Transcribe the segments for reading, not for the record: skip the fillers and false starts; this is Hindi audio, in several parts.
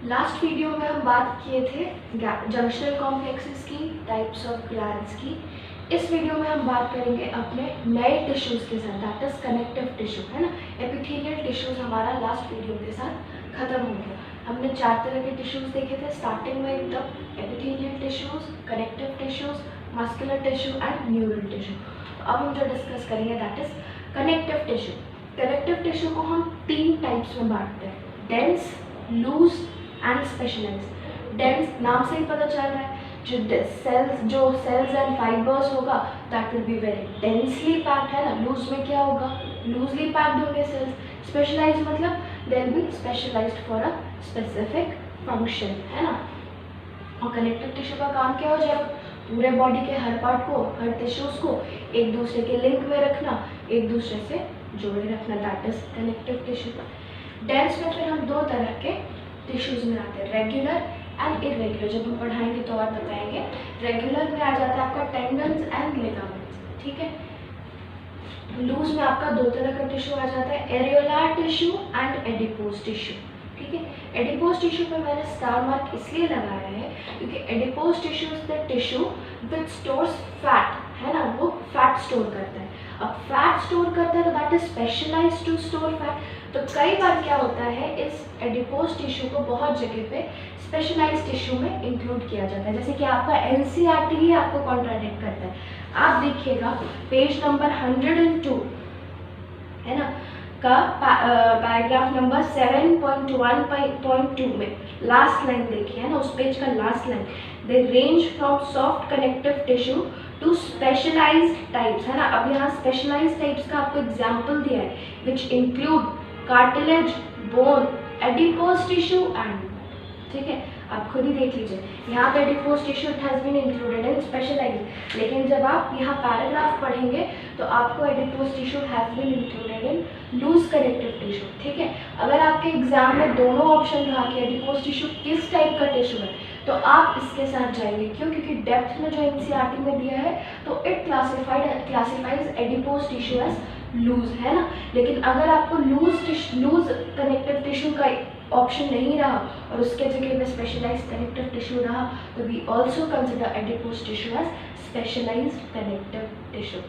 लास्ट वीडियो में हम बात किए थे जंक्शनल कॉम्प्लेक्सेस की, टाइप्स ऑफ ग्लैंड्स की। इस वीडियो में हम बात करेंगे अपने नए टिश्यूज़ के साथ, दैट इज कनेक्टिव टिश्यू, है ना। एपिथेलियल टिश्यूज़ हमारा लास्ट वीडियो के साथ खत्म हो गया। हमने 4 तरह के टिश्यूज़ देखे थे स्टार्टिंग में एकदम, epithelial tissues, connective tissues, muscular tissue and neural tissue. अब हम जो डिस्कस करेंगे that is connective tissue. Connective tissue को हम 3 टाइप्स में बांटते हैं, dense, loose and specialised. Dense नाम से ही पता चल रहा है, जो सेल्स एंड फाइबर्स होगा that will be very densely packed, है ना। लूज में क्या होगा, लूजली पैक्ड होंगे सेल्स। स्पेशलाइज्ड मतलब they will be specialised for a specific function, है ना। और कनेक्टिव टिश्यू का काम क्या हो जाएगा, पूरे बॉडी के हर पार्ट को, हर टिश्यूज को एक दूसरे के लिंक में रखना, एक दूसरे से जोड़े रखना, that is connective tissue. Dense में फिर हम 2 तरह के टिश्यूज में आते हैं, रेगुलर एंड इरेगुलर। जब हम पढ़ाएंगे तो और बताएंगे। रेगुलर में आ जाता है आपका टेंडन्स एंड लिगामेंट्स, ठीक है। लूज में आपका 2 तरह का टिश्यू आ जाता है, एरियोलार टिश्यू एंड एडिपोज टिश्यू, ठीक है। एडिपोज टिश्यू पे मैंने स्टार मार्क इसलिए लगाया है क्योंकि adipose tissue is the tissue which stores fat, है ना, वो फैट स्टोर करता है। अब फैट स्टोर करता है तो that is specialised to store fat. तो कई बार क्या होता है, इस एडिपोज टिश्यू को बहुत जगह पे स्पेशलाइज्ड टिश्यू में इंक्लूड किया जाता है, जैसे कि आपका एनसीईआरटी ही आपको कॉन्ट्राडिक्ट करता है। आप देखिएगा पेज नंबर 102, है ना, का पैराग्राफ नंबर 7.1.2 में लास्ट लाइन देखिए, है ना, उस पेज का last line, they range from soft connective tissue to specialised types, है ना। अब यहाँ स्पेशलाइज्ड टाइप्स का आपको एग्जाम्पल दिया है, which include cartilage, bone, adipose tissue and, ठीक है। आप खुद ही देख लीजिए, यहाँ पे adipose tissue it has been included in specialised, लेकिन जब आप यहाँ पैराग्राफ पढ़ेंगे तो आपको adipose tissue has been included in loose connective tissue, ठीक है। अगर आपके एग्जाम में दोनों ऑप्शन रहा कि एडिपोज टिश्यू किस टाइप का टिश्यू है तो आप इसके साथ जाएंगे, क्यों, क्योंकि डेप्थ में जो एनसीईआरटी में दिया है तो it classifies adipose tissue as loose, है ना। लेकिन अगर आपको लूज कनेक्टिव टिश्यू का ऑप्शन नहीं रहा और उसके जगह पे स्पेशलाइज्ड कनेक्टिव टिश्यू रहा तो we also consider adipose tissue as specialised connective tissue,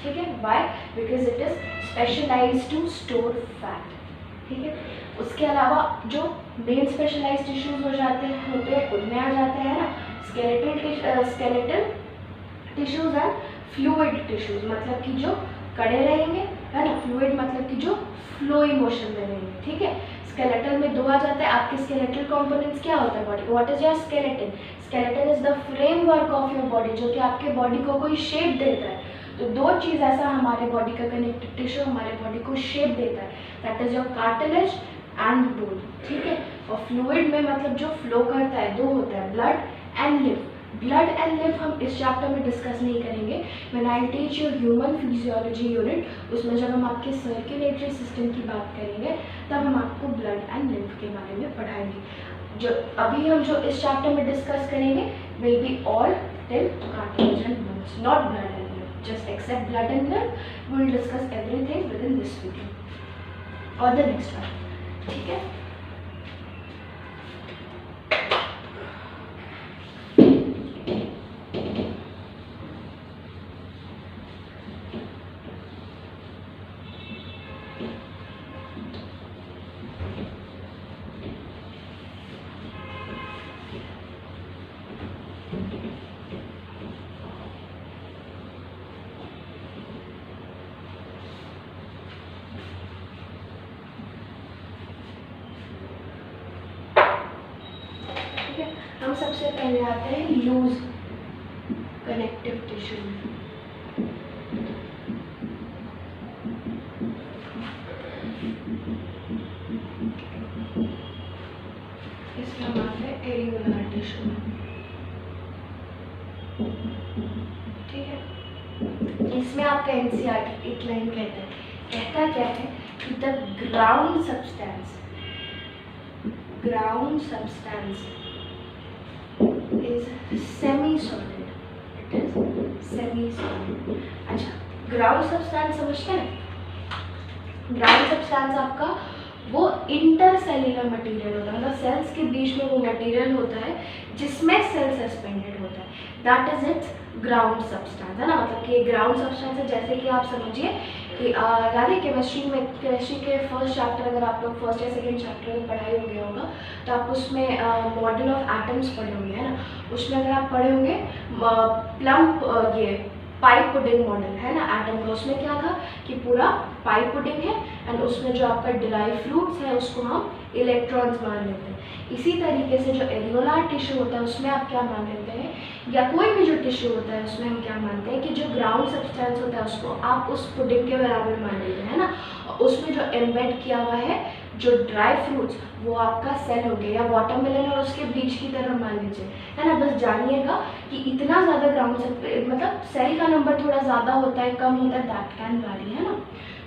ठीक है। Why, because it is specialised to store fat, ठीक है। उसके अलावा जो मेन स्पेशलाइज्ड टिश्यूज होते हैं उनमें आ जाते हैं ना skeletal tissues and fluid tissues, मतलब कि जो कड़े रहेंगे, है ना। फ्लूइड मतलब कि जो फ्लोई मोशन में रहेंगे, ठीक है। स्केलेटल में 2 आ जाते हैं। आपके स्केलेटल कंपोनेंट्स क्या होता है body, what is your skeleton? Skeleton is the framework of your body, जो कि आपके बॉडी को कोई शेप देता है। तो 2 चीज़ ऐसा हमारे बॉडी का कनेक्टिव टिश्यू हमारे बॉडी को शेप देता है, that is your cartilage and bone, ठीक है। और फ्लूइड में मतलब जो फ्लो करता है 2 होता है, blood and live. Blood and live हम इस चैप्टर में डिस्कस नहीं करेंगे, when I teach your human physiology unit, उसमें जब हम आपके सर्कुलेटरी सिस्टम की बात करेंगे तब हम आपको ब्लड एंड लिव के बारे में पढ़ाएंगे। जो अभी हम जो इस चैप्टर में डिस्कस करेंगे will be all till cartilage and bones, not blood and live, just except blood and nerve, we will discuss everything within this video or the next one, ठीक है। हम सबसे पहले आते हैं लूज कनेक्टिव टिश्यू में। इसमें हम आते हैं एरियोलार टिश्यू में, ठीक है। इसमें आपका एनसीईआरटी एक लाइन कहता क्या है कि the ground substance is semi-solid, it is semi-solid। अच्छा, ग्राउंड सब्सटेंस समझते हैं? ग्राउंड सब्सटेंस आपका वो इंटरसेल्युलर मटेरियल होता है, मतलब सेल्स के बीच में वो मटेरियल होता है जिसमें सेल सस्पेंडेड होता है, that is it's ground substance, है ना। मतलब कि ग्राउंड सब्सटेंस है, जैसे कि आप समझिए कि याद है केमिस्ट्री के फर्स्ट चैप्टर, अगर आप लोग फर्स्ट या सेकेंड चैप्टर में पढ़ाई हो गया होगा तो आप उसमें मॉडल ऑफ एटम्स पढ़े होंगे, है ना। उसमें अगर आप पढ़े होंगे प्लम ये पाई पुडिंग मॉडल, है ना, एटम का, उसमें क्या था कि पूरा पाई पुडिंग है एंड उसमें जो आपका ड्राई फ्रूट्स है उसको हम इलेक्ट्रॉन्स मान लेते हैं। इसी तरीके से जो एरियोलार टिश्यू होता है उसमें आप क्या मान लेते हैं, या कोई भी जो टिश्यू होता है उसमें हम क्या मानते हैं कि जो ग्राउंड सब्सटेंस होता है उसको आप उस पुडिंग के बराबर मान लीजिए, है ना। और उसमें जो एम्बेड किया हुआ है जो ड्राई फ्रूट्स वो आपका सेल हो गया, या वाटरमेलन और उसके बीज की तरह मान लीजिए, है ना। बस जानिएगा कि इतना ज़्यादा ग्राउंड मतलब सेल का नंबर थोड़ा ज़्यादा होता है कम होता है, दैट कैन वैरी, है ना।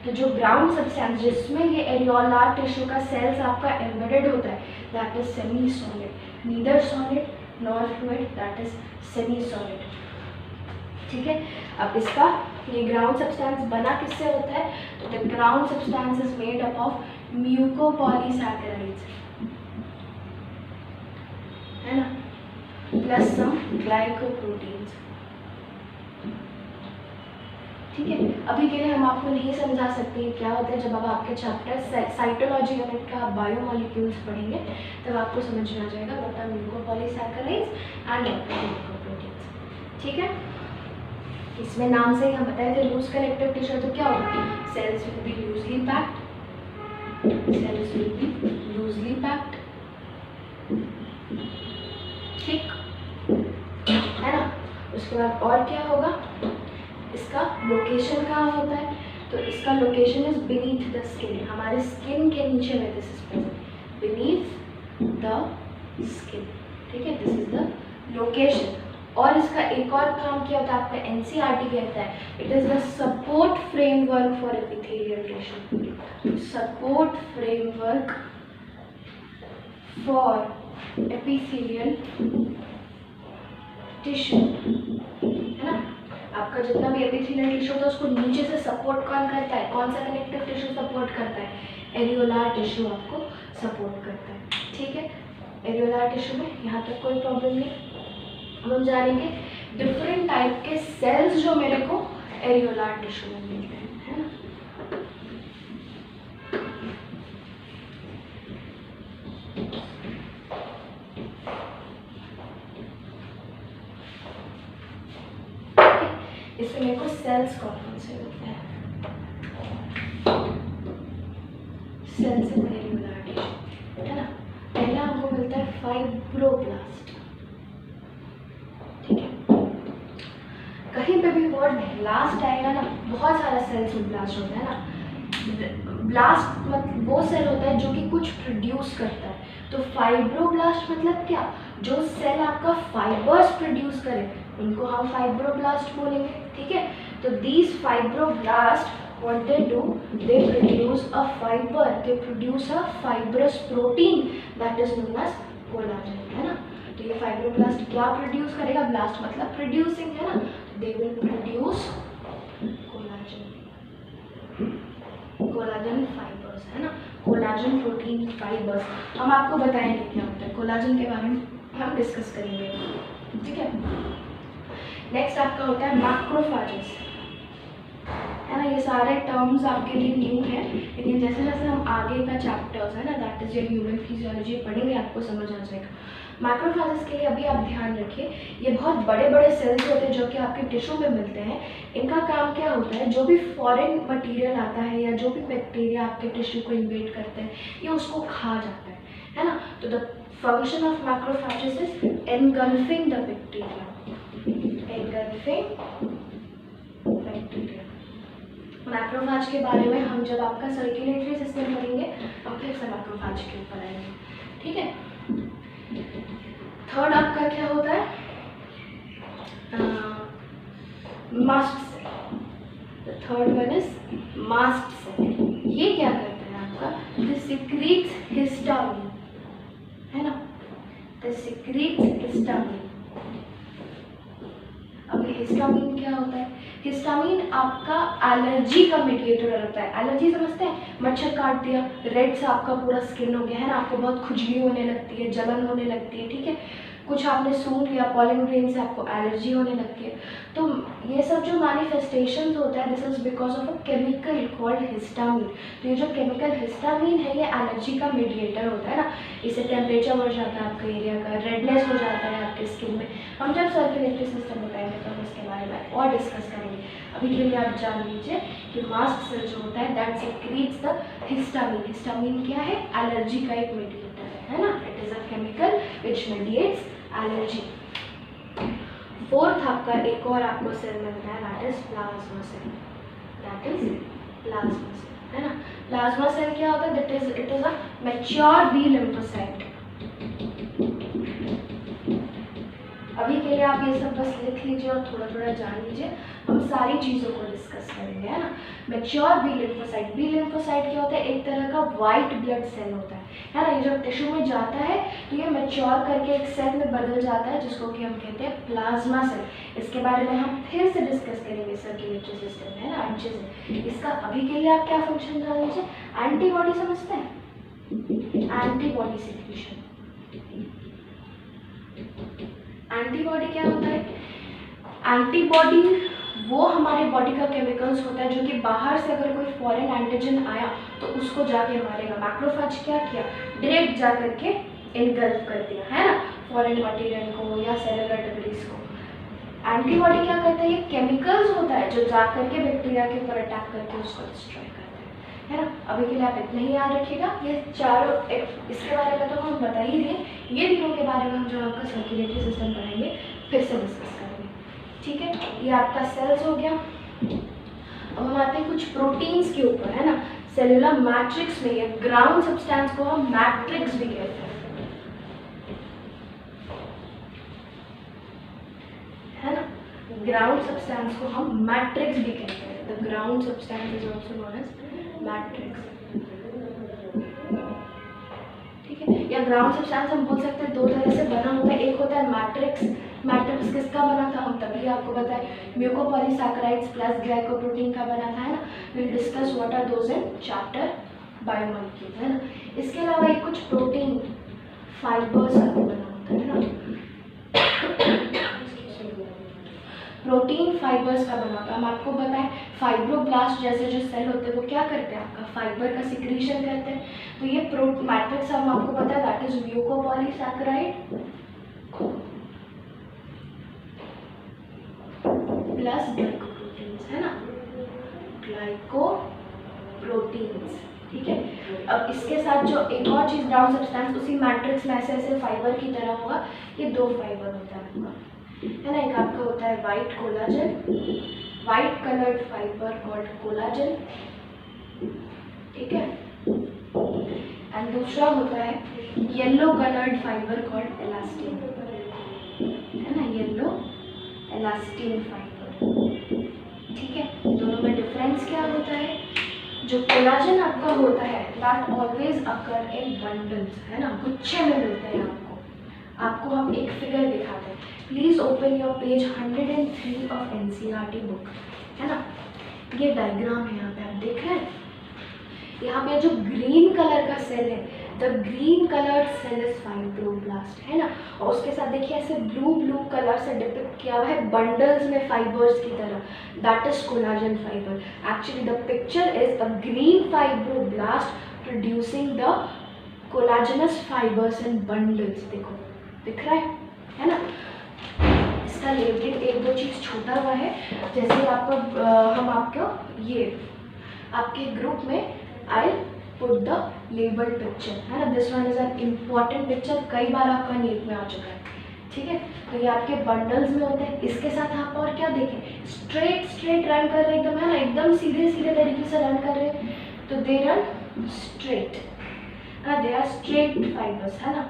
तो जो ग्राउंड सब्सटेंस जिसमें ये एरियोलार टिश्यू का सेल्स आपका एम्बेडेड होता है that is semi solid, neither solid nor fluid, that is semi solid. ठीक है, अब इसका ये ग्राउंड सब्सटेंस बना किससे होता है, तो the ground substance is made up of mucopolysaccharides, है ना, प्लस सम ग्लाइकोप्रोटीन्स। ठीक है, अभी के लिए हम आपको नहीं समझा सकते क्या होता है, जब अब आपके चैप्टर साइटोलॉजी यूनिट का बायोमोलिक्यूल्स पढ़ेंगे तब आपको समझ में आ जाएगा व्हाट आर म्यूकोपॉलीसैकेराइड्स एंड ग्लाइकोप्रोटीन्स। ठीक है, इसमें नाम से ही हम बताए थे लूज कनेक्टिव टिश्यू, तो क्या होगा, cells will be loosely packed, cells will be loosely packed, ठीक है ना। उसके बाद और क्या होगा, इसका लोकेशन कहाँ होता है, तो इसका location is beneath the skin, हमारे स्किन के नीचे में this is present, beneath the skin. ठीक है, दिस इज द लोकेशन। और इसका एक और काम क्या होता है, आपका एनसीईआरटी कहता है it is the support framework for epithelial tissue, support framework for epithelial tissue, है ना। आपका जितना भी एपिथेलियल टिश्यू होता है उसको नीचे से सपोर्ट कौन करता है, कौन सा कनेक्टिव टिश्यू सपोर्ट करता है, एरियोलार टिश्यू आपको सपोर्ट करता है। ठीक है, एरियोलार टिश्यू में यहाँ तक कोई प्रॉब्लम नहीं। अब हम जानेंगे डिफरेंट टाइप के सेल्स जो मेरे को एरियोलार टिश्यू में मिलते हैं, है ना। इसमें मेरे को सेल्स कौन से मिलते हैं, सेल्स इन एरियोलार टिश्यू, है ना। पहला हमको मिलता है फाइब्रोब्लास्ट। ठीक है, कहीं पे भी वर्ड ब्लास्ट आएगा ना, बहुत सारा सेल्स में ब्लास्ट होता है ना। ब्लास्ट मतलब वो सेल होता है जो कि कुछ प्रोड्यूस करता है, तो फाइब्रोब्लास्ट मतलब क्या, जो सेल आपका फाइबर्स प्रोड्यूस करे उनको हम फाइब्रोब्लास्ट बोलेंगे। ठीक है, तो these fibroblast what they do, they produce a fiber, they produce a fibrous protein that is known as collagen, है ना। तो ये फाइब्रोब्लास्ट क्या प्रोड्यूस करेगा, ब्लास्ट मतलब प्रोड्यूसिंग, है ना, they will produce collagen, collagen fibres, है ना, कोलाजन प्रोटीन फाइबर्स। हम आपको बताएंगे क्या होता है, कोलाजन के बारे में हम डिस्कस करेंगे। ठीक है, नेक्स्ट आपका होता है मैक्रोफेजेस, है ना। ये सारे टर्म्स आपके लिए न्यू है, लेकिन जैसे जैसे हम आगे का चैप्टर्स है ना that is your human physiology पढ़ेंगे आपको समझ आ जाएगा। मैक्रोफेजेस के लिए अभी आप ध्यान रखिए, ये बहुत बड़े बड़े सेल्स होते हैं जो कि आपके टिश्यू में मिलते हैं। इनका काम क्या होता है, जो भी फॉरेन मटेरियल आता है या जो भी बैक्टीरिया आपके टिश्यू को इन्वेड करते हैं ये उसको खा जाता है ना। तो the function of macrophages is engulfing the bacteria, engulfing bacteria. Macrophage के बारे में हम जब आपका सर्कुलेटरी सिस्टम पढ़ेंगे हम फिर से मैक्रोफेज के ऊपर आएंगे। ठीक है, थर्ड आपका क्या होता है, mast cell. Third one is mast cell. ये क्या करते हैं आपका, दिस सिक्रीट्स हिस्टामिन, है ना, दिस सिक्रीट्स हिस्टामिन। अब हिस्टामिन क्या होता है, हिस्टामिन आपका एलर्जी का मीडिएटर होता है। एलर्जी समझते हैं, मच्छर काट दिया, रेड से आपका पूरा स्किन हो गया है ना, आपको बहुत खुजली होने लगती है, जलन होने लगती है, ठीक है, कुछ आपने सूंघ लिया पॉलन ग्रेन से आपको एलर्जी होने लगती है। तो ये सब जो मैनिफेस्टेशंस होता है this is because of a chemical called histamine. तो ये जो केमिकल हिस्टामिन है ये एलर्जी का मीडिएटर होता है ना, इससे टेम्परेचर बढ़ जाता है आपके एरिया का, रेडनेस हो जाता है आपके स्किन में। हम जब सर्कुलेटरी सिस्टम बताएंगे तो हम इसके बारे में और डिस्कस करेंगे। अभी के लिए आप जान लीजिए कि मास्ट सेल जो होता है that secretes the histamine. Histamine क्या है? एलर्जी का एक मीडिएटर है ना, it is a chemical which mediates allergy. Fourth आपका एक और आपको सेल मिलता है that is plasma cell. That is plasma cell है ना। प्लाज्मा सेल क्या होता है? It is a mature B lymphocyte. अभी के लिए आप ये सब बस लिख लीजिए और थोड़ा थोड़ा जान लीजिए, हम सारी चीज़ों को डिस्कस करेंगे है ना। Mature B lymphocyte, B lymphocyte क्या होता है? एक तरह का वाइट ब्लड सेल होता है ना। ये जब टिश्यू में जाता है तो ये मैच्योर करके एक सेल में बदल जाता है जिसको कि हम कहते हैं प्लाज्मा सेल। इसके बारे में हम फिर से डिस्कस करेंगे सर्कुलेटरी सिस्टम में है ना अच्छे से। इसका अभी के लिए आप क्या फंक्शन जान लीजिए। एंटीबॉडी समझते हैं? Antibody secretion. एंटीबॉडी क्या होता है? एंटीबॉडी वो हमारे बॉडी का केमिकल्स होता है जो कि बाहर से अगर कोई फॉरेन एंटीजन आया तो उसको जाके मारेगा। मैक्रोफेज क्या किया? डायरेक्ट जा करके इनगल्फ कर दिया है ना फॉरेन मटेरियल को या सेलुलर डिब्रीज को। एंटीबॉडी क्या करता है? ये केमिकल्स होता है जो जा करके बैक्टीरिया के ऊपर अटैक करके उसको डिस्ट्रॉय करता है ना। अभी के लिए आप इतना ही याद रखिएगा। ये चारों इसके बारे में तो हम बता ही दिए, ये तीनों के बारे में हम जो आपका सर्कुलेटरी सिस्टम पढ़ेंगे फिर से डिस्कस करेंगे, ठीक है। ये आपका सेल्स हो गया। अब हम आते हैं कुछ प्रोटीन्स के ऊपर है ना। सेलुलर मैट्रिक्स में ये ग्राउंड सब्सटेंस को हम मैट्रिक्स भी कहते हैं है ना। ग्राउंड सब्सटेंस को हम मैट्रिक्स भी कहते हैं। The ground substance is also known as matrix, ठीक है। या ग्राउंड सब्सटेंस हम बोल सकते हैं दो तरह से बना होता है। एक होता है मैट्रिक्स। मैट्रिक्स किसका बना था? हम तभी आपको बताएं, म्यूकोपॉलीसैकेराइड्स प्लस ग्लाइकोप्रोटीन का बना था है ना। Will discuss what are those in chapter biomolecule है ना। इसके अलावा ये कुछ प्रोटीन फाइबर्स का भी बना होता है ना। प्रोटीन फाइबर्स का बना होता है। हम आपको बताएं फाइब्रोब्लास्ट जैसे जो सेल होते हैं वो क्या करते हैं? आपका फाइबर का सिक्रीशन करते हैं। तो ये मैट्रिक्स हम आपको पता है that is mucopolysaccharide plus glycoproteins है ना, ग्लाइकोप्रोटीन्स, ठीक है। अब इसके साथ जो एक और चीज ग्राउंड सब्सटेंस उसी मैट्रिक्स में ऐसे ऐसे फाइबर की तरह होगा। ये दो फाइबर होता है आपका है ना। एक आपका होता है white collagen, white coloured fibre called collagen, ठीक है। एंड दूसरा होता है येलो कलर्ड फाइबर कॉल्ड एलास्टिन है ना, येलो एलास्टिन फाइबर, ठीक है। दोनों में डिफरेंस क्या होता है? जो कोलाजन आपका होता है that always occur in bundles है ना, गुच्छे में मिलते हैं आपको हम एक फिगर दिखाते हैं। Please open your page 103 of NCERT book है ना। ये डायग्राम है, यहाँ पे आप देख रहे हैं। यहाँ पे जो ग्रीन कलर का सेल है the green colour cell is fibroblast है ना। और उसके साथ देखिए ऐसे ब्लू कलर से डिपिक्ट किया हुआ है बंडल्स में फाइबर्स की तरह, that is collagen fibre. Actually the picture is a green fibroblast producing the collagens fibres in bundles. देखो दिख रहा है ना। इसका लेबलिंग एक दो चीज़ छूटा हुआ है, जैसे आपको हम आपको ये आपके ग्रुप में I put the labelled picture है ना। This one is an important picture, कई बार आपका नीट में आ चुका है, ठीक है। तो ये आपके बंडल्स में होते हैं। इसके साथ आप और क्या देखें, स्ट्रेट रन कर रहे हैं एकदम है ना, एकदम सीधे तरीके से रन कर रहे हैं तो they run straight, they are straight fibres है ना,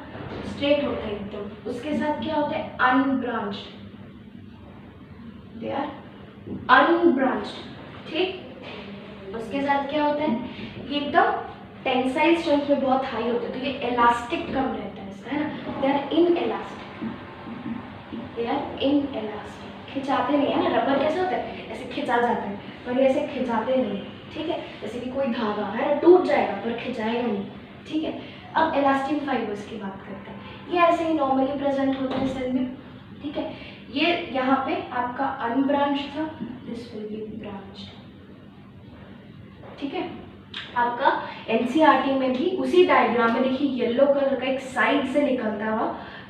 स्ट्रेट होता है एकदम। उसके साथ क्या होता है? अनब्रांच्ड, दे आर अनब्रांच्ड, ठीक। उसके साथ क्या होता है? ये एकदम टेंसाइल स्ट्रेंथ में बहुत हाई होते हैं तो ये इलास्टिक कम रहता है इसका है ना। दे आर इन इलास्टिक, खिंचाते नहीं है ना, रबर कैसे होता है, ऐसे खिंचा जाता है, पर ये ऐसे खिंचाते नहीं, ठीक है। जैसे कि कोई धागा है ना, टूट जाएगा पर खिंचाएगा नहीं, ठीक है। अब इलास्टिन फाइबर्स की बात करते हैं, ये ऐसे ही नॉर्मली प्रेजेंट होते हैं सेल में, ठीक है। ये यहाँ पे आपका अनब्रांच था, दिस विल बी ब्रांच, ठीक है। आपका एनसीईआरटी में भी उसी डायग्राम में देखिए येलो कलर का एक साइड से निकलता हुआ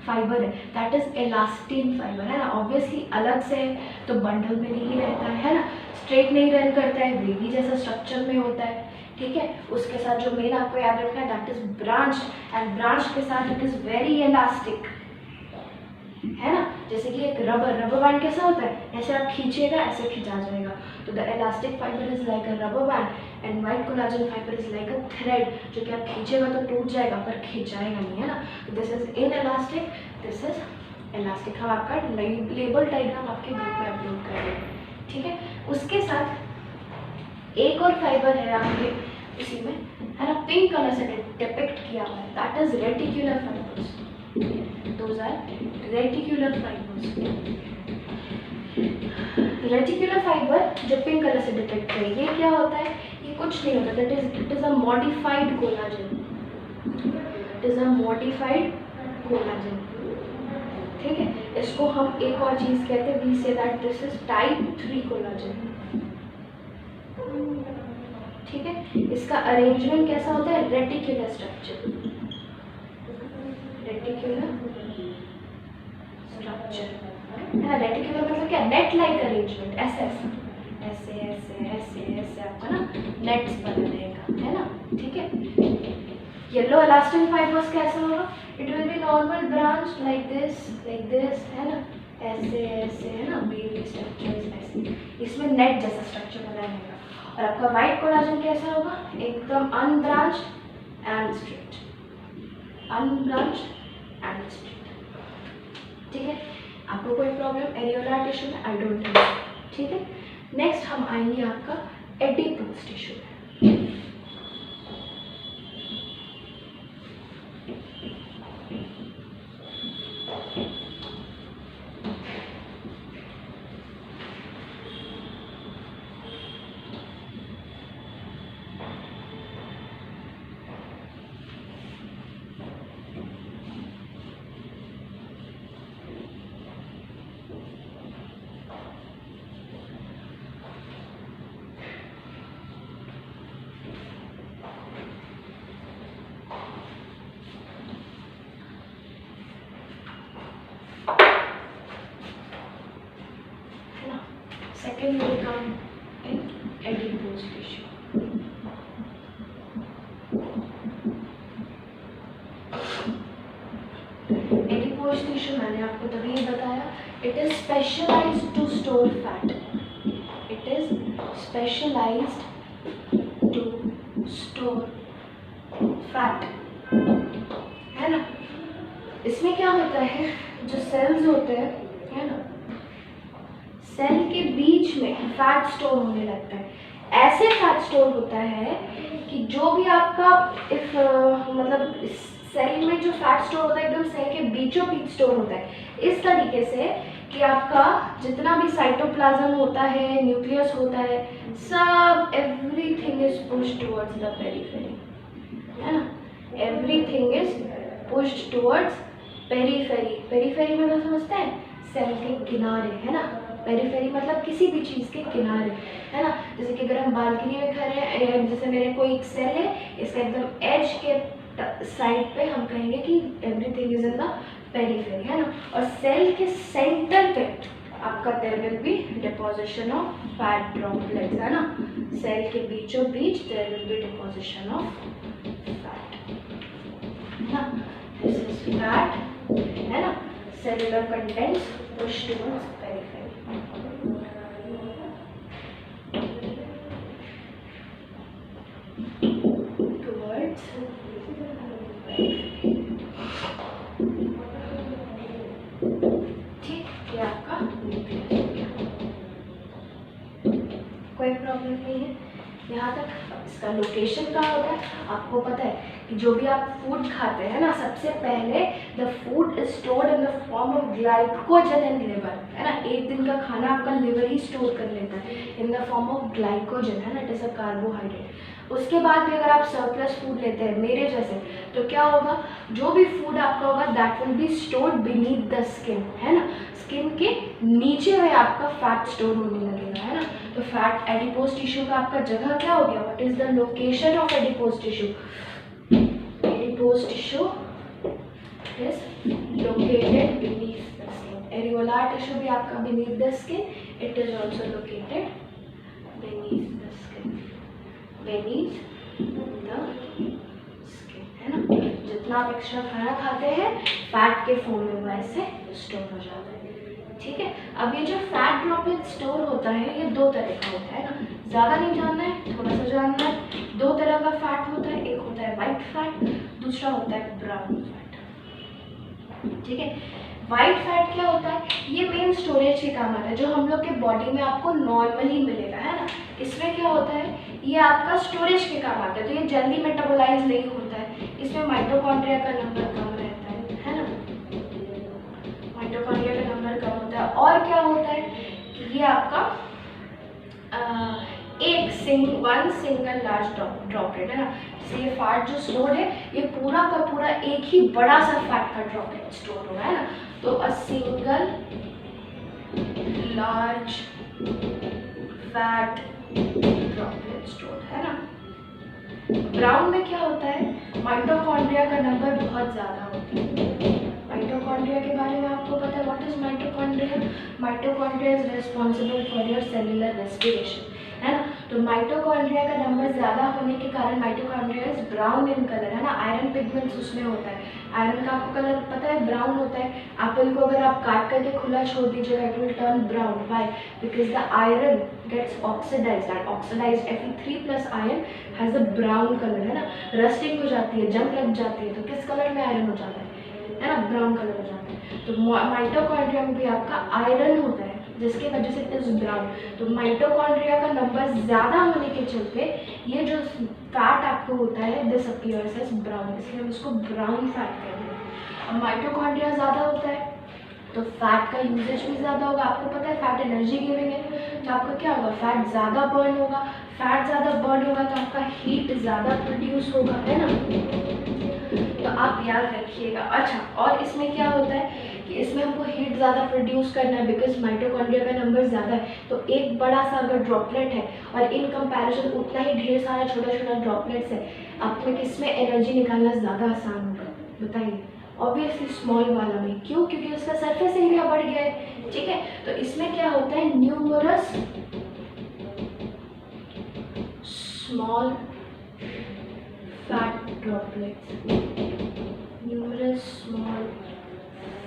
फाइबर है, दैट इज इलास्टिन फाइबर, है ना। ऑब्वियसली अलग से है तो बंडल में नहीं रहता है ना, स्ट्रेट नहीं रन करता है, वेवी जैसा स्ट्रक्चर में होता है, ठीक है। उसके साथ जो मेन आपको याद रखना है that is branch, and branch के साथ इट इज वेरी इलास्टिक, है ना। जैसे कि एक रबर बैंड कैसा होता है, ऐसे आप खींचेगा ऐसे खिंचा जाएगा, तो the elastic fibre is like a rubber band and white collagen fibre is like a thread, जो कि आप खींचेगा तो टूट जाएगा पर खिंचाएगा नहीं, है ना। This is in elastic, this is elastic. हम आपका लेबल डायग्राम आपके ग्रुप में अपलोड करेंगे, ठीक है। उसके साथ एक और फाइबर है आपके उसी में, है ना, पिंक कलर से डिपिक्ट किया हुआ है, that is reticular fibres, those are reticular fibers। Reticular fibre जो पिंक कलर से डिपिक्ट है, ये क्या होता है, ये कुछ नहीं होता, that is it is a modified collagen, it is a modified collagen, ठीक है। इसको हम एक और चीज कहते हैं, we say that this is type 3 collagen, ठीक है। इसका अरेंजमेंट कैसा होता है, रेटिकुलर स्ट्रक्चर, रेटिकुलर स्ट्रक्चर, है ना। रेटिकुलर मतलब क्या, नेट लाइक अरेंजमेंट, ऐसे ऐसे ऐसे ऐसे ऐसे आपका ना नेट्स बना रहेगा, है ना, ठीक है। येलो इलास्टिन फाइबर्स कैसा होगा, it will be normal branch like this, है ना, ऐसे ऐसे, है ना, वेवी स्ट्रक्चर्स ऐसे, इसमें नेट जैसा स्ट्रक्चर बना रहेगा। और आपका व्हाइट कोलाजन कैसा होगा, एकदम unbranched and straight, unbranched and straight, ठीक है। आपको कोई प्रॉब्लम एरियोलार टिश्यू में, आई डोंट थिंक, ठीक है। नेक्स्ट हम आएंगे आपका एडिपोज टिश्यू में। Second will come in adipose tissue. Adipose tissue मैंने आपको तभी बताया, it is specialized to store fat. It is specialized to store fat, है ना। इसमें क्या होता है, जो सेल्स होते हैं, है ना, सेल के बीच में फैट स्टोर होने लगता है। ऐसे फैट स्टोर होता है कि जो भी आपका मतलब सेल में जो फैट स्टोर होता है एकदम सेल के बीचों बीच स्टोर होता है, इस तरीके से कि आपका जितना भी साइटोप्लाज्म होता है, न्यूक्लियस होता है, सब everything is pushed towards the periphery, है ना, everything is pushed towards periphery. Periphery मतलब समझते हैं, सेल के किनारे, है ना। पेरिफेरी मतलब किसी भी चीज़ के किनारे, है ना। जैसे कि अगर हम बालकनी में खड़े हैं, जैसे मेरे कोई एक सेल है, इसका एकदम एज के साइड पे हम कहेंगे कि everything is in the periphery, है ना। और सेल के सेंटर पे आपका there will be deposition of fat droplets, है ना। सेल के बीचों बीच there will be deposition of fat, है ना। दिस इज फैट, है ना। Cellular contents push towards periphery. Towards ठीक, ये आपका न्यूक्लियस हो गया, कोई प्रॉब्लम नहीं है। यहाँ तक। इसका लोकेशन कहाँ होता है आपको पता है कि जो भी आप फूड खाते हैं ना, सबसे पहले the food is stored in the form of glycogen and liver, है ना। एक दिन का खाना आपका लिवर ही स्टोर कर लेता है in the form of glycogen, है ना, इट इज़ अ कार्बोहाइड्रेट। उसके बाद भी अगर आप सरप्लस फूड लेते हैं मेरे जैसे, तो क्या होगा, जो भी फूड आपका होगा that will be stored beneath the skin, है ना। स्किन के नीचे में आपका फैट स्टोर होने लगेगा, है ना। तो फैट एडिपोज टिश्यू का आपका जगह क्या हो गया, what is the location of adipose tissue, adipose tissue is located beneath the skin. Areolar tissue भी आपका beneath the skin, it is also located beneath the skin, beneath the skin, है ना। जितना आप एक्स्ट्रा खाना खाते हैं फैट के फॉर्म में वैसे स्टोर हो जाता है, ठीक है। अब ये जो फैट ड्रॉपलेट स्टोर होता है ये दो तरह का होता है ना, ज़्यादा नहीं जानना है, थोड़ा सा जानना है। दो तरह का फैट होता है, एक होता है वाइट फैट, दूसरा होता है ब्राउन फैट, ठीक है। वाइट फैट क्या होता है, ये मेन स्टोरेज के काम आता है, जो हम लोग के बॉडी में आपको नॉर्मली मिलेगा, है ना। इसमें क्या होता है, ये आपका स्टोरेज के काम आता है, तो ये जल्दी मेटाबोलाइज नहीं होता है, इसमें माइटोकॉन्ड्रिया का नंबर कम रहता है ना, माइटोकॉन्ड्रिया का नंबर कम होता है। और क्या होता है कि ये आपका एक सिंगल लार्ज ड्रॉपलेट, है ना। जैसे ये फैट जो स्टोर है ये पूरा का पूरा एक ही बड़ा सा फैट का ड्रॉपलेट स्टोर होगा, है ना। तो a single large fat droplet store, है ना। ब्राउन में क्या होता है, माइटोकॉन्ड्रिया का नंबर बहुत ज़्यादा होता है। माइटोकॉन्ड्रिया के बारे में आपको पता है, what is mitochondria, mitochondria is responsible for your cellular respiration, है ना। तो माइटोकॉन्ड्रिया का नंबर ज़्यादा होने के कारण mitochondria is brown in colour, है ना। आयरन पिगमेंट्स उसमें होता है, आयरन का आपको कलर पता है ब्राउन होता है। एप्पल को अगर आप काट करके खुला छोड़ दीजिएगा it will turn brown, why, because the iron gets oxidised and oxidised Fe3+ iron has a brown colour, है ना। रस्टिंग हो जाती है, जंग लग जाती है, तो किस कलर में आयरन हो जाता है ना, ब्राउन कलर हो जाता है। तो माइटोकॉन्ड्रिया में भी आपका आयरन होता है जिसके वजह से इट इज ब्राउन। तो माइटोकॉन्ड्रिया का नंबर ज़्यादा होने के चलते ये जो फैट आपको होता है दिस अपीयर्स एज ब्राउन, इसलिए हम इसको ब्राउन फैट कहते हैं। अब माइटोकॉन्ड्रिया ज़्यादा होता है तो फैट का यूजेज भी ज़्यादा होगा। आपको पता है फैट एनर्जी गिविंग है, तो आपका क्या होगा, फैट ज़्यादा बर्न होगा। फैट ज़्यादा बर्न होगा तो आपका हीट ज़्यादा प्रोड्यूस होगा, है ना। तो आप याद रखिएगा। अच्छा, और इसमें क्या होता है कि इसमें हमको हीट ज़्यादा प्रोड्यूस करना है बिकॉज माइटोकॉन्ड्रिया का नंबर ज़्यादा है। तो एक बड़ा सा अगर ड्रॉपलेट है और इन कंपैरिजन उतना ही ढेर सारा छोटा छोटा ड्रॉपलेट्स है, आप में किस में एनर्जी निकालना ज़्यादा आसान होगा बताइए। ऑब्वियसली स्मॉल वाला में, क्यों, क्योंकि उसका सरफेस एरिया बढ़ गया है, ठीक है। तो इसमें क्या होता है, numerous small fat droplets, numerous small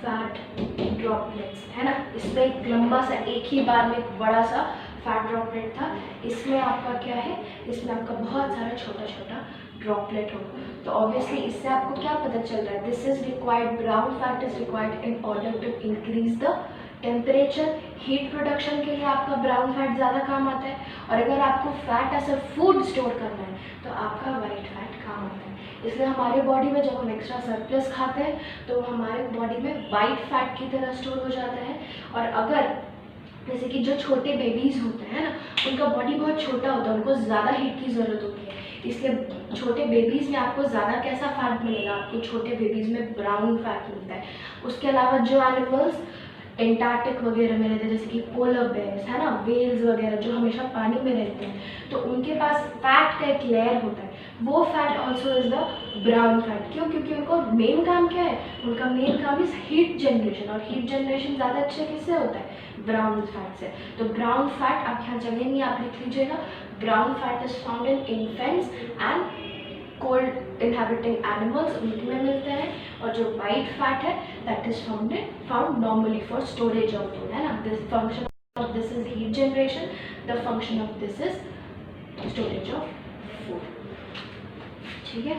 fat droplets, है ना। इसमें एक लंबा सा एक ही बार में एक बड़ा सा फैट ड्रॉपलेट था, इसमें आपका क्या है, इसमें आपका बहुत सारा छोटा छोटा ड्रॉपलेट होगा। तो ऑब्वियसली इससे आपको क्या पता चल रहा है, this is required, brown fat is required in order to increase the temperature. Heat production के लिए आपका ब्राउन फैट ज़्यादा काम आता है, और अगर आपको fat as a food store करना है तो आपका वाइट फैट काम आता है। इसलिए हमारे बॉडी में जब हम एक्स्ट्रा सरप्लस खाते हैं तो हमारे बॉडी में वाइट फैट की तरह स्टोर हो जाता है। और अगर जैसे कि जो छोटे बेबीज़ होते हैं ना, उनका बॉडी बहुत छोटा होता है, उनको ज़्यादा हीट की ज़रूरत होती है, इसलिए छोटे बेबीज़ में आपको ज़्यादा कैसा फैट मिलेगा, आपको छोटे बेबीज़ में ब्राउन फैट मिलता है। उसके अलावा जो एनिमल्स एंटार्क्टिक वगैरह में रहते हैं जैसे कि पोलर बेयर्स, है ना, वेल्स वगैरह जो हमेशा पानी में रहते हैं, तो उनके पास फैट का एक लेयर होता है, वो fat also is the brown fat. क्यों, क्योंकि उनको मेन काम क्या है, उनका मेन काम इज हीट जनरेशन, और हीट जनरेशन ज़्यादा अच्छे किससे होता है, ब्राउन फैट से। तो ब्राउन फैट आप यहाँ जगह नहीं, आप लिख लीजिएगा, brown fat is found in infants and cold inhabiting animals, उनमें मिलते हैं। और जो वाइट फैट है that is found normally for storage of food, है ना। This function of this is heat generation, the function of this is storage of food, ठीक है।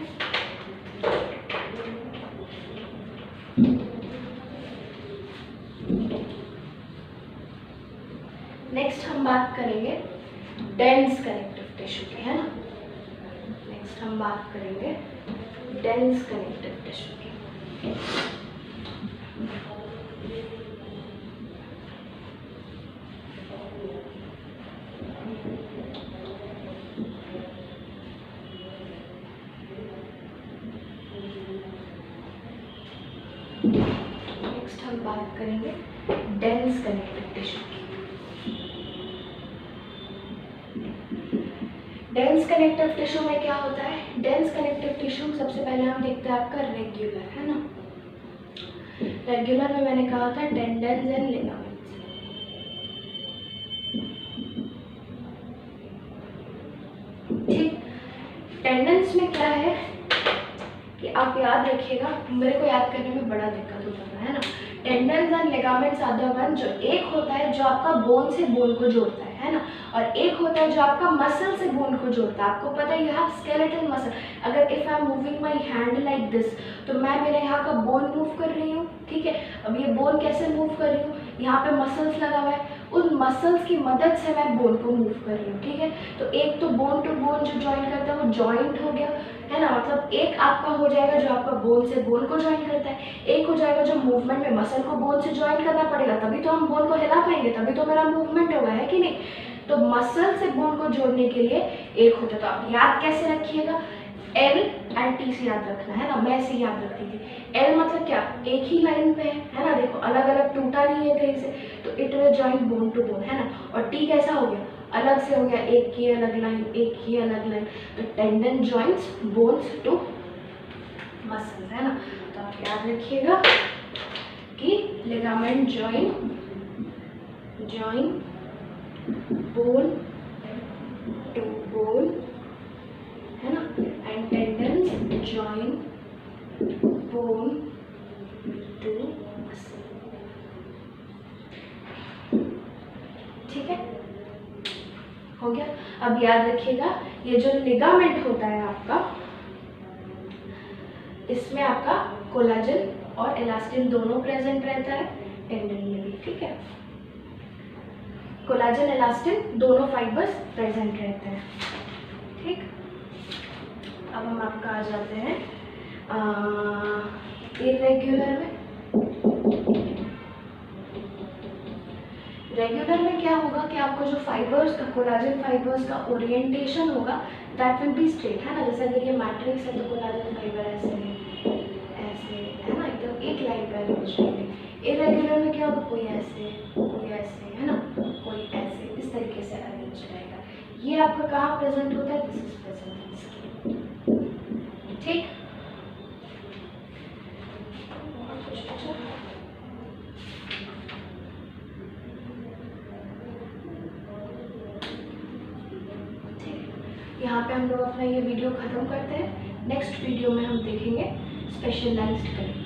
नेक्स्ट हम बात करेंगे डेंस कनेक्टिव टिश्यू की, है ना। नेक्स्ट हम बात करेंगे डेंस कनेक्टिव टिश्यू की। नेक्स्ट हम बात करेंगे डेंस कनेक्टिव टिश्यू की। डेंस कनेक्टिव टिश्यू में क्या होता है? डेंस कनेक्टिव टिश्यू सबसे पहले हम देखते हैं आपका रेगुलर, है ना। रेगुलर में मैंने कहा था टेंडन्स एंड लिगामेंट्स। ठीक, टेंडन्स में क्या है कि आप याद रखिएगा, मेरे को याद करने में बड़ा दिक्कत होता है ना। Tendons and ligaments are the one, जो एक होता है जो आपका बोन से बोन को जोड़ता है ना, और एक होता है जो आपका मसल से बोन को जोड़ता है। आपको पता है यू हैव स्केलेटल मसल। अगर if I am moving my hand like this, तो मैं मेरे यहाँ का बोन मूव कर रही हूँ, ठीक है। अब ये बोन कैसे मूव कर रही हूँ? यहाँ पे मसल्स लगा हुआ है, उन मसल्स की मदद से मैं बोन को मूव कर रही हूँ, ठीक है। तो एक तो बोन टू बोन जो ज्वाइन करता है वो जॉइंट हो गया, है ना। मतलब एक आपका हो जाएगा जो आपका बोन से बोन को ज्वाइन करता है, एक हो जाएगा जो मूवमेंट में मसल को बोन से ज्वाइन करना पड़ेगा, तभी तो हम बोन को हिला पाएंगे, तभी तो मेरा मूवमेंट होगा, है कि नहीं। तो मसल से बोन को जोड़ने के लिए एक होता है। तो आप याद कैसे रखिएगा? एल एंड टी से याद रखना, है ना। मैं ऐसे याद रखती थी। एल मतलब क्या? एक ही लाइन पे है ना, देखो अलग अलग टूटा नहीं है कहीं से, तो it will join bone to bone, है ना। और टी कैसा हो गया? अलग से हो गया, एक की अलग लाइन, एक की अलग लाइन। तो tendon joints bones to muscles, है ना। तो आप याद रखिएगा कि ligament join bone to bone, है ना, and tendons join bone to muscle. ठीक है, हो गया। अब याद रखिएगा ये जो लिगामेंट होता है आपका, इसमें आपका कोलाजन और इलास्टिन दोनों प्रेजेंट रहता है, टेंडन में भी, ठीक है। कोलाजन इलास्टिन दोनों फाइबर्स प्रेजेंट रहते हैं, ठीक। अब हम आपका आ जाते हैं इरेग्युलर में। रेगुलर में क्या होगा कि आपको जो फाइबर्स का, कोलाजन फाइबर्स का ओरिएंटेशन होगा दैट विल बी स्ट्रेट, है ना। जैसे अगर ये मैट्रिक्स है तो कोलाजन फाइबर ऐसे है ना, एकदम एक लाइन पे अरेंज रहेंगे। इरेगुलर में क्या होगा? कोई ऐसे, है ना, कोई ऐसे, इस तरीके से अरेंज रहेगा। ये आपका कहाँ प्रेजेंट होता है? दिस इज प्रेजेंट, ठीक। यहाँ पे हम लोग अपना ये वीडियो ख़त्म करते हैं। नेक्स्ट वीडियो में हम देखेंगे स्पेशलाइज्ड कनेक्टिव।